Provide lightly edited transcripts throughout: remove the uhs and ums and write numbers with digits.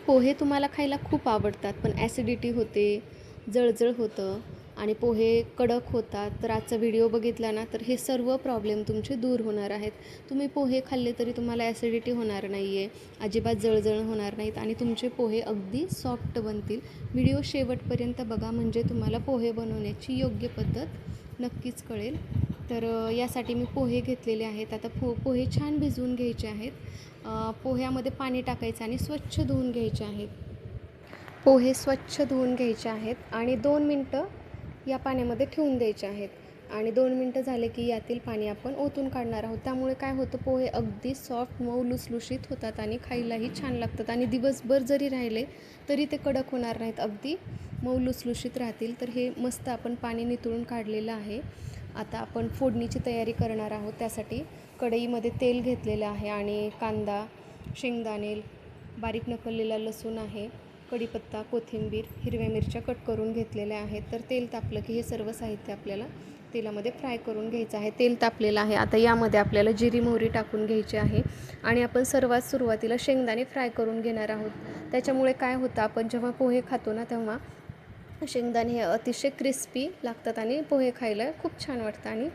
पोहे तुम्हाला खायला खूप आवडतात, पण ॲसिडिटी होते, जळजळ होतं आणि पोहे कडक होतात. तर आजचा व्हिडिओ बघितला ना, तर हे सर्व प्रॉब्लेम तुमचे दूर होणार आहेत. तुम्ही पोहे खाल्ले तरी तुम्हाला ॲसिडिटी होणार नाही आहे, अजिबात जळजळ होणार नाहीत आणि तुमचे पोहे अगदी सॉफ्ट बनतील. व्हिडिओ शेवटपर्यंत बघा, म्हणजे तुम्हाला पोहे बनवण्याची योग्य पद्धत नक्कीच कळेल. तर यासाठी मी पोहे घेतलेले आहेत. आता पोहे छान भिजवून घ्यायचे आहेत. पोह्यामध्ये पाणी टाकायचं आणि स्वच्छ धुवून घ्यायचे आहेत. पोहे स्वच्छ धुवून घ्यायचे आहेत आणि 2 मिनटं या पाण्यामध्ये ठेवून द्यायचे आहेत. आणि 2 मिनटं झाले की यातील पाणी आपण ओतून काढणार आहोत. त्यामुळे काय होतं, पोहे अगदी सॉफ्ट, मऊ, लुसलुशीत होतात आणि खायलाही छान लागतात. आणि दिवसभर जरी राहिले तरी ते कडक होणार नाहीत, अगदी मऊ लुसलुशीत राहतील. तर हे मस्त आपण पाणी निथळून काढलेलं आहे. आता आपण फोडणीची तयारी करणार आहोत. त्यासाठी कढईमध्ये तेल घेतलेलं आहे आणि कांदा, शेंगदाणे, बारीक नकळलेला लसूण आहे, कढीपत्ता, कोथिंबीर, हिरव्या मिरच्या कट करून घेतलेल्या आहेत. तर तेल तापलं की हे सर्व साहित्य आपल्याला तेलामध्ये फ्राय करून घ्यायचं आहे. तेल तापलेलं आहे. आता यामध्ये आपल्याला जिरी मोहरी टाकून घ्यायची आहे आणि आपण सर्वात सुरुवातीला शेंगदाणे फ्राय करून घेणार आहोत. त्याच्यामुळे काय होतं, आपण जेव्हा पोहे खातो ना, तेव्हा शेंगदाणे हे अतिशय क्रिस्पी लागतात आणि पोहे खायला खूप छान वाटतं. आणि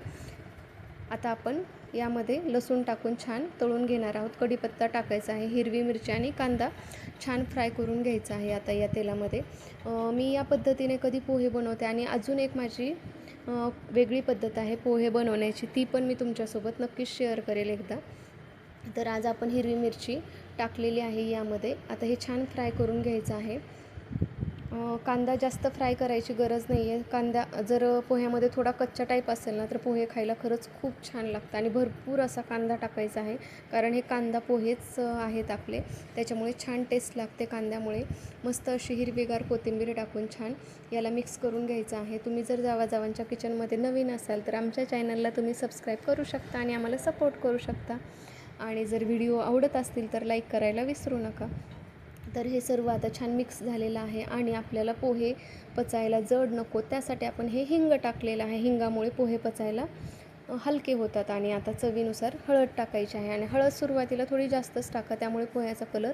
आता आपण यामध्ये लसूण टाकून छान तळून घेणार आहोत. कढीपत्ता टाकायचा आहे, हिरवी मिरची आणि कांदा छान फ्राय करून घ्यायचा आहे. आता या तेलामध्ये मी या पद्धतीने कधी पोहे बनवते आणि अजून एक माझी वेगळी पद्धत आहे पोहे बनवण्याची, ती पण मी तुमच्यासोबत नक्कीच शेअर करेल एकदा. तर आज आपण हिरवी मिरची टाकलेली आहे यामध्ये. आता हे छान फ्राय करून घ्यायचं आहे. कांदा जास्त फ्राय करायची गरज नाही आहे. कांदा जर पोह्यामध्ये थोडा कच्चा टाईप असेल ना, तर पोहे खायला खरंच खूप छान लागतं. आणि भरपूर असा कांदा टाकायचा आहे, कारण हे कांदा पोहेच आहेत आपले, त्याच्यामुळे छान टेस्ट लागते कांद्यामुळे. मस्त अशी हिरवीगार कोथिंबीर टाकून छान याला मिक्स करून घ्यायचं आहे. तुम्ही जर जावाजावांच्या किचनमध्ये नवीन असाल तर आमच्या चॅनलला तुम्ही सबस्क्राईब करू शकता आणि आम्हाला सपोर्ट करू शकता. आणि जर व्हिडिओ आवडत असतील तर लाईक करायला विसरू नका. तर हे सर्व आता छान मिक्स झालेलं आहे आणि आपल्याला पोहे पचायला जड नको, त्यासाठी आपण हे हिंग टाकलेलं आहे. हिंगामुळे पोहे पचायला हलके होतात. आणि आता चवीनुसार हळद टाकायची आहे आणि हळद सुरुवातीला थोडी जास्तच टाका, त्यामुळे पोह्याचा कलर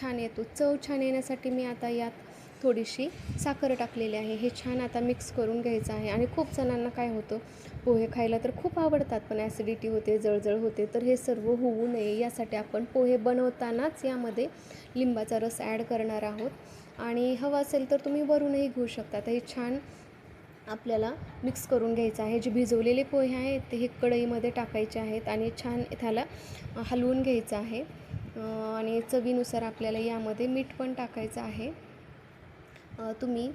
छान येतो. चव छान येण्यासाठी मी आता यात थोडीशी साखर टाकलेली आहे. हे छान आता मिक्स करून घ्यायचं आहे. आणि खूप जणांना काय होतं, पोहे खायला तर खूप आवडतात, पण ॲसिडिटी होते, जळजळ होते. तर हे सर्व होऊ नये यासाठी आपण पोहे बनवतानाच यामध्ये लिंबाचा रस ॲड करणार आहोत. आणि हवं असेल तर तुम्ही वरूनही घेऊ शकता. तर हे छान आपल्याला मिक्स करून घ्यायचं आहे. जे भिजवलेले पोहे आहेत ते हे कढईमध्ये टाकायचे आहेत आणि छान त्याला हलवून घ्यायचं आहे. आणि चवीनुसार आपल्याला यामध्ये मीठ पण टाकायचं आहे. तुम्ही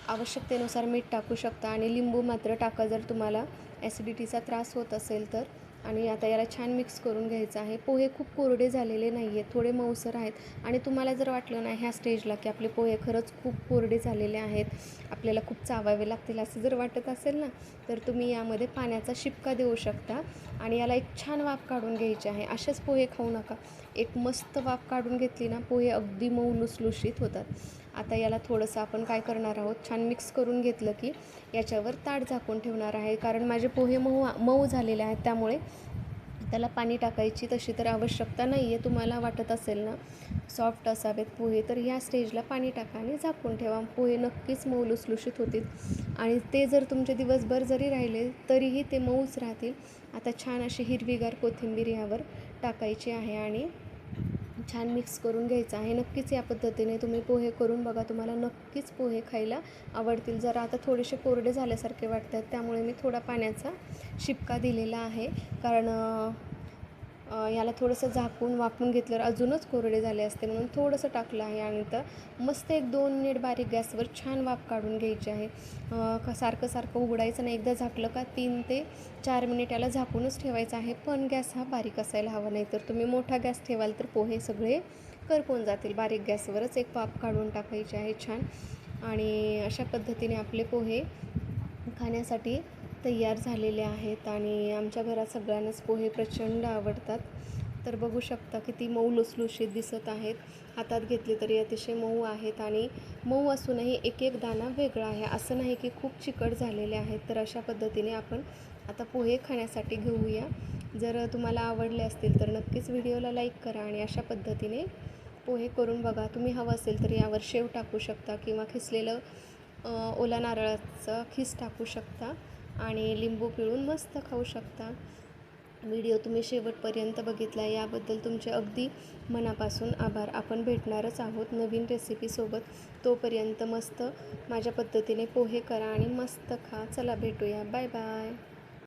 आवश्यकतेनुसार मीठ टाकू शकता आणि लिंबू मात्र टाका जर तुम्हाला ॲसिडिटीचा त्रास होत असेल तर. आणि आता याला छान मिक्स करून घ्यायचं आहे. पोहे खूप कोरडे झालेले नाही आहेत, थोडे मऊसर आहेत. आणि तुम्हाला जर वाटलं ना ह्या स्टेजला की आपले पोहे खरंच खूप कोरडे झालेले आहेत, आपल्याला खूप चावावे लागतील असं जर वाटत असेल ना, तर तुम्ही यामध्ये पाण्याचा शिपका देऊ शकता आणि याला एक छान वाफ काढून घ्यायची आहे. असेच पोहे खाऊ नका, एक मस्त वाफ काढून घेतली ना, पोहे अगदी मऊ लुसलुशीत होतात. आता याला थोडंसं आपण काय करणार आहोत, छान मिक्स करून घेतलं की याच्यावर ताट झाकून ठेवणार आहे, कारण माझे पोहे मऊ झालेले आहेत, त्यामुळे त्याला पाणी टाकायची तशी तर आवश्यकता नाही आहे. तुम्हाला वाटत असेल ना सॉफ्ट असावेत पोहे, तर ह्या स्टेजला पाणी टाका आणि झाकून ठेवा. पोहे नक्कीच मऊ लुसलुशीत होतील आणि ते जर तुमचे दिवसभर जरी राहिले तरीही ते मऊच राहतील. आता छान अशी हिरवीगार कोथिंबीर यावर टाकायची आहे आणि छान मिक्स करून घ्यायचं आहे. नक्कीच या पद्धतीने तुम्ही पोहे करून बघा, तुम्हाला नक्कीच पोहे खायला आवडतील. जरा आता थोडेसे कोरडे झाल्यासारखे वाटतात, त्यामुळे मी थोडा पाण्याचा शिपका दिलेला आहे, कारण याला थोडंसं झाकून वाफवून घेतल्यावर अजूनच कोरडे झाले असते, म्हणून थोडंसं टाकलं आहे. आणि तर मस्त एक 2 मिनिट बारीक गॅसवर छान वाफ काढून घ्यायची आहे. सारखं उघडायचं नाही. एकदा झाकलं का 3 ते 4 मिनिट याला झाकूनच ठेवायचं आहे, पण गॅस हा बारीक असायला हवा, नाही तर तुम्ही मोठा गॅस ठेवाल तर पोहे सगळे करपून जातील. बारीक गॅसवरच एक वाफ काढून टाकायची आहे छान. आणि अशा पद्धतीने आपले पोहे खाण्यासाठी तयार झालेले आहेत. आणि आमच्या घरात सगळ्यांनाच पोहे प्रचंड आवडतात. तर बघू शकता किती मऊ लुसलुशीत दिसत आहेत. हातात घेतले तरी अतिशय मऊ आहेत आणि मऊ असूनही एक एक दाणा वेगळा आहे, असं नाही की खूप चिकट झालेले आहेत. तर अशा पद्धतीने आपण आता पोहे खाण्यासाठी घेऊया. जर तुम्हाला आवडले असतील तर नक्कीच व्हिडिओला लाईक करा आणि अशा पद्धतीने पोहे करून बघा. तुम्ही हवं असेल तर यावर शेव टाकू शकता किंवा खिसलेलं ओला नारळाचा खीस टाकू शकता आणि लिंबू पिळून मस्त खाऊ शकता. व्हिडिओ तुम्ही शेवटपर्यंत बघितला याबद्दल तुमचे अगदी मनापासून आभार. आपण भेटणारच आहोत नवीन रेसिपीसोबत. तोपर्यंत मस्त माझ्या पद्धतीने पोहे करा आणि मस्त खा. चला भेटूया. Bye bye.